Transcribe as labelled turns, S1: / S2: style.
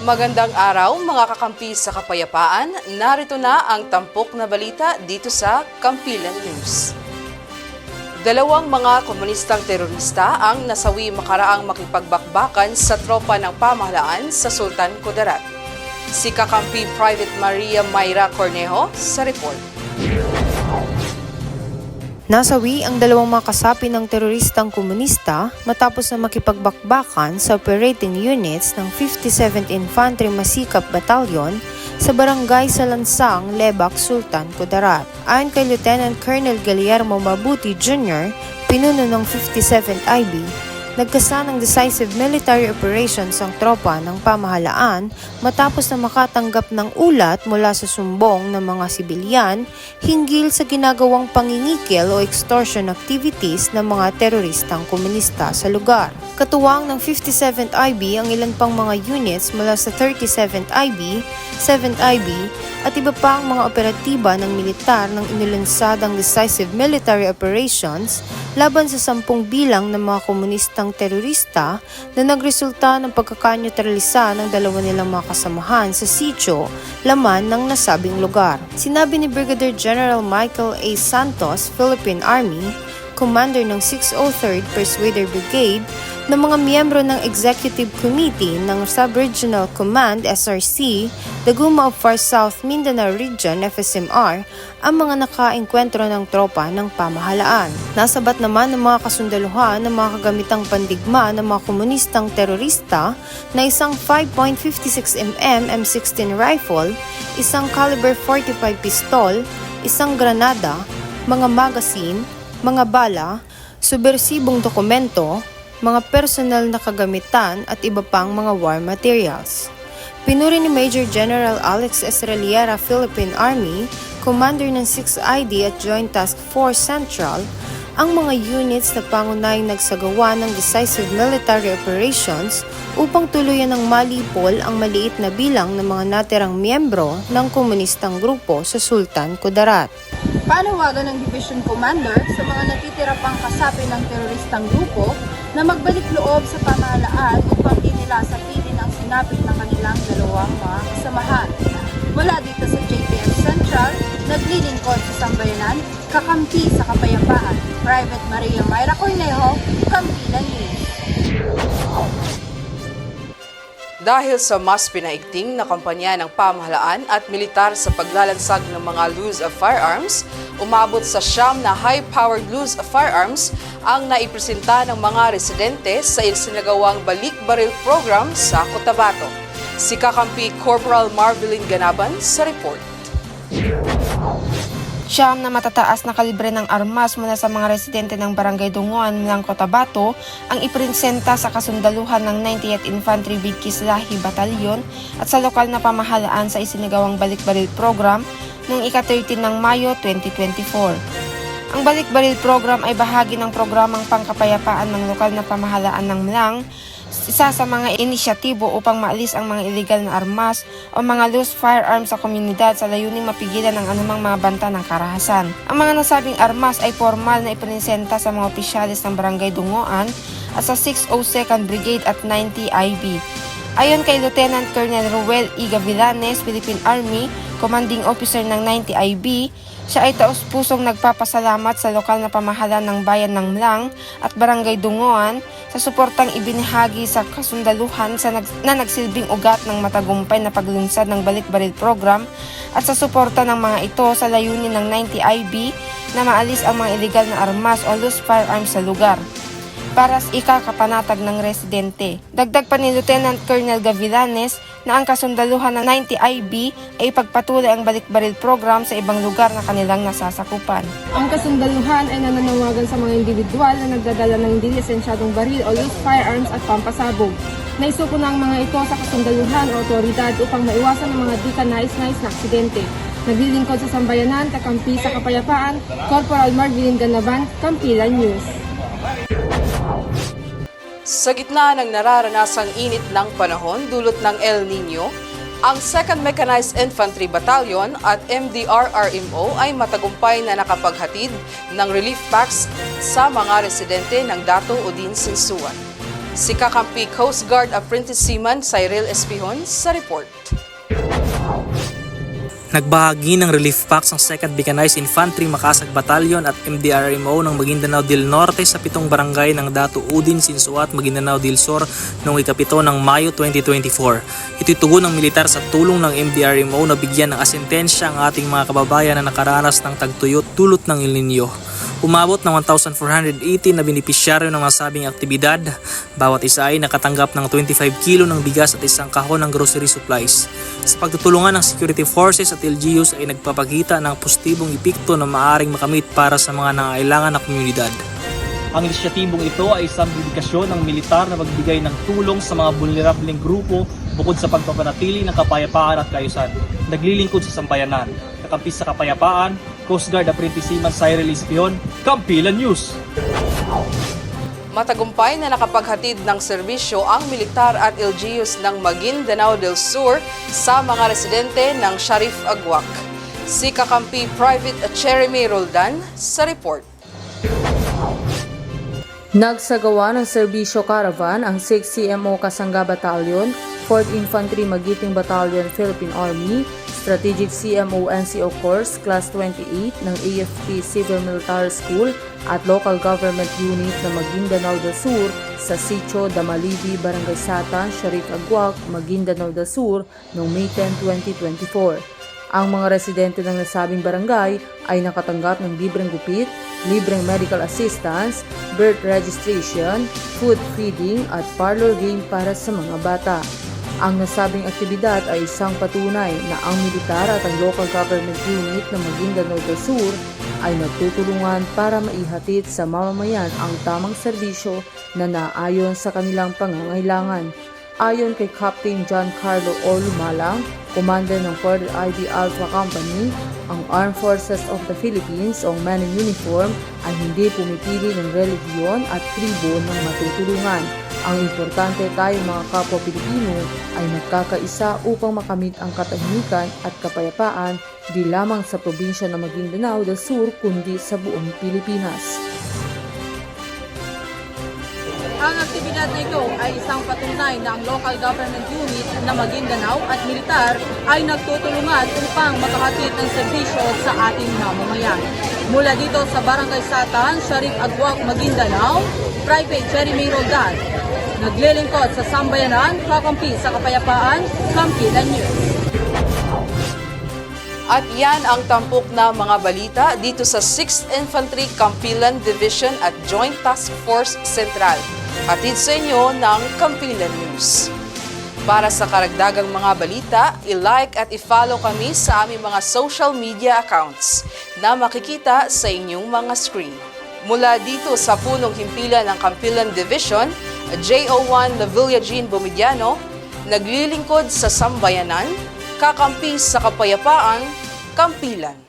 S1: Magandang araw mga kakampi sa kapayapaan, narito na ang tampok na balita dito sa Kampilan News. Dalawang mga komunistang terorista ang nasawi makaraang makipagbakbakan sa tropa ng pamahalaan sa Sultan Kudarat. Si kakampi Private Maria Mayra Cornejo sa report.
S2: Nasawi ang dalawang mga kasapi ng teroristang komunista matapos na makipagbakbakan sa operating units ng 57th Infantry Masikap Battalion sa barangay Salansang, Lebak, Sultan Kudarat. Ayon kay Lieutenant Colonel Guillermo Mabuti Jr., pinuno ng 57th IB, nagkasa ng decisive military operations ang tropa ng pamahalaan matapos na makatanggap ng ulat mula sa sumbong ng mga sibilyan hinggil sa ginagawang pangingikil o extortion activities ng mga teroristang komunista sa lugar. Katuwang ng 57th IB ang ilan pang mga units mula sa 37th IB, 7th IB at iba pang mga operatiba ng militar ng inilansadang decisive military operations laban sa 10 bilang ng mga komunistang terorista na nagresulta ng pagkakaneutralisa ng dalawa nilang mga kasamahan sa sitio laman ng nasabing lugar. Sinabi ni Brigadier General Michael A. Santos, Philippine Army, Commander ng 603rd Persuader Brigade, ng mga miyembro ng Executive Committee ng Sub-Regional Command SRC, Daguma of Far South Mindanao Region FSMR, ang mga nakaengkwentro ng tropa ng pamahalaan. Nasabat naman ng mga kasundaluhan ng mga kagamitang pandigma ng mga komunistang terorista na isang 5.56mm M16 rifle, isang caliber 45 pistol, isang granada, mga magazine, mga bala, subbersibong dokumento, mga personal na kagamitan at iba pang mga war materials. Pinuri ni Major General Alex Estreliera, Philippine Army, Commander ng 6th ID at Joint Task Force Central, ang mga units na pangunahing nagsagawa ng decisive military operations upang tuluyan ng malipol ang maliit na bilang ng mga natirang miyembro ng komunistang grupo sa Sultan Kudarat.
S3: Panawagan ng Division Commander sa mga natitira pang kasapi ng teroristang grupo na magbalik loob sa pamahalaan upang di nila sapitin ang sinapit ng kanilang dalawang mga kasamahan. Mula dito sa JPF Central, naglilingkod sa sambayanan, kakampi sa kapayapaan. Private Maria Mayra Cornejo, Kampilan News.
S1: Dahil sa mas pinaigting na kampanya ng pamahalaan at militar sa paglalansag ng mga loose of firearms, umabot sa 9 na high-powered loose of firearms ang naipresenta ng mga residente sa isinagawang balik-baril program sa Cotabato. Si kakampi Corporal Marvelin Ganaban sa report.
S4: 9 na matataas na kalibre ng armas mula sa mga residente ng Barangay Dunguan ng Cotabato ang ipresenta sa kasundaluhan ng 90th Infantry Bigkislahi Battalion at sa lokal na pamahalaan sa isinagawang balik-baril program noong ika-13 ng Mayo 2024. Ang balik-baril program ay bahagi ng programang pangkapayapaan ng lokal na pamahalaan ng Mlang, isa sa mga inisyatibo upang maalis ang mga illegal na armas o mga loose firearms sa komunidad sa layuning mapigilan ang anumang mga banta ng karahasan. Ang mga nasabing armas ay formal na ipresenta sa mga opisyalis ng Barangay Dunguan at sa 602nd Brigade at 90 IB. Ayon kay Lieutenant Colonel Ruel E. Gavilanes, Philippine Army, Commanding Officer ng 90 IB, siya ay taos-pusong nagpapasalamat sa lokal na pamahalaan ng bayan ng Mlang at Barangay Dunguan sa suportang ibinahagi sa kasundaluhan na nagsilbing ugat ng matagumpay na paglunsad ng balik-baril program at sa suporta ng mga ito sa layunin ng 90 IB na maalis ang mga illegal na armas o loose firearms sa lugar para sa ikakapanatag ng residente. Dagdag pa ni Lieutenant Colonel Gavilanes na ang kasundaluhan ng 90 IB ay ipagpatuloy ang balik-baril program sa ibang lugar na kanilang nasasakupan.
S3: Ang kasundaluhan ay nananawagan sa mga individual na nagdadala ng hindi lisensyadong baril o loose firearms at pampasabog. Naisuko na ang mga ito sa kasundaluhan o otoridad upang maiwasan ang mga di kanais-nais na aksidente. Naglilingkod sa sambayanan, kakampi sa kapayapaan, Corporal Marvelin Ganaban, Kampilan News.
S1: Sa gitna ng nararanasang init ng panahon dulot ng El Nino, ang 2nd Mechanized Infantry Battalion at MDRRMO ay matagumpay na nakapaghatid ng relief packs sa mga residente ng Dato Udin Sinsuan. Si kakampi Coast Guard Apprentice Seaman Cyril Espihon sa report.
S5: Nagbahagi ng relief packs ang 2nd Mechanized Infantry Makasag Battalion at MDRMO ng Maguindanao del Norte sa 7 barangay ng Datu Udin, Sinsuat, Maguindanao del Sur noong ika-7 ng Mayo 2024. Ito'y tugon ng militar sa tulong ng MDRMO na bigyan ng asentensya ang ating mga kababayan na nakaranas ng tagtuyot dulot ng El Nino. Umabot ng 1,480 na benepisyaryo ng nasabing aktibidad. Bawat isa ay nakatanggap ng 25 kilo ng bigas at isang kahon ng grocery supplies. Sa pagtutulungan ng security forces at LGUs ay nagpapakita ng positibong epekto na maaaring makamit para sa mga nangailangan na komunidad. Ang inisyatibong ito ay isang dedikasyon ng militar na magbigay ng tulong sa mga vulnerableng grupo bukod sa pagpapanatili ng kapayapaan at kaayusan. Naglilingkod sa sambayanan. Kakampi sa kapayapaan, Coast Guard Apprentice Seaman Cyril Espihon, Kampilan News.
S1: Matagumpay na nakapaghatid ng serbisyo ang militar at LGUs ng Maguindanao del Sur sa mga residente ng Sharif Agwak. Si kakampi Private Jeremy Roldan sa report.
S3: Nagsagawa ng serbisyo caravan ang 6th CMO Kasangga Battalion, 4th Infantry Magiting Battalion Philippine Army, Strategic CMO NCO Course Class 28 ng AFP Civil Military School at Local Government Unit ng Maguindanao del Sur sa Sitio Damalivi, Barangay Satan, Sharif Agwak, Maguindanao del Sur noong May 10, 2024. Ang mga residente ng nasabing barangay ay nakatanggap ng libreng gupit, libreng medical assistance, birth registration, food feeding at parlor game para sa mga bata. Ang nasabing aktibidad ay isang patunay na ang militar at ang local government unit ng Maguindanao del Sur ay nagtutulungan para maihatid sa mamamayan ang tamang serbisyo na naayon sa kanilang pangangailangan. Ayon kay Captain John Carlo O. Lumalang, Commander ng 4th IB Alpha Company, ang Armed Forces of the Philippines o Men in Uniform ay hindi pumipili ng relihiyon at tribo ng matutulungan. Ang importante tayo mga kapwa Pilipino ay nagkakaisa upang makamit ang katahimikan at kapayapaan di lamang sa probinsya ng Maguindanao del Sur kundi sa buong Pilipinas. Ang aktibidad na ito ay isang patunay na ang local government unit na Maguindanao at militar ay nagtutulungan upang makahatid ng serbisyo sa ating mamamayan. Mula dito sa Barangay Satan, Sharif Agwak, Maguindanao, Private Jeremy Roldan. Naglilingkod sa sambayanan, kakampi sa kapayapaan, Kampilan News.
S1: At yan ang tampok na mga balita dito sa 6th Infantry Kampilan Division at Joint Task Force Central. Hatid sa inyo ng Kampilan News. Para sa karagdagang mga balita, i-like at i-follow kami sa aming mga social media accounts na makikita sa inyong mga screen. Mula dito sa punong himpilan ng Kampilan Division, JO1 Lavilla Jean Bomidiano, naglilingkod sa sambayanan, kakampi sa kapayapaan, Kampilan.